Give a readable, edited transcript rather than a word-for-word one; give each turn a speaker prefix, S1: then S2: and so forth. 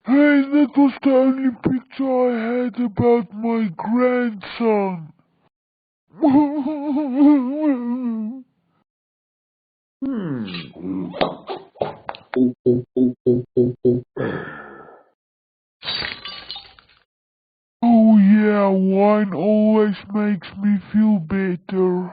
S1: Hey, that was the only picture I had about my grandson. Oh yeah, wine always makes me feel better.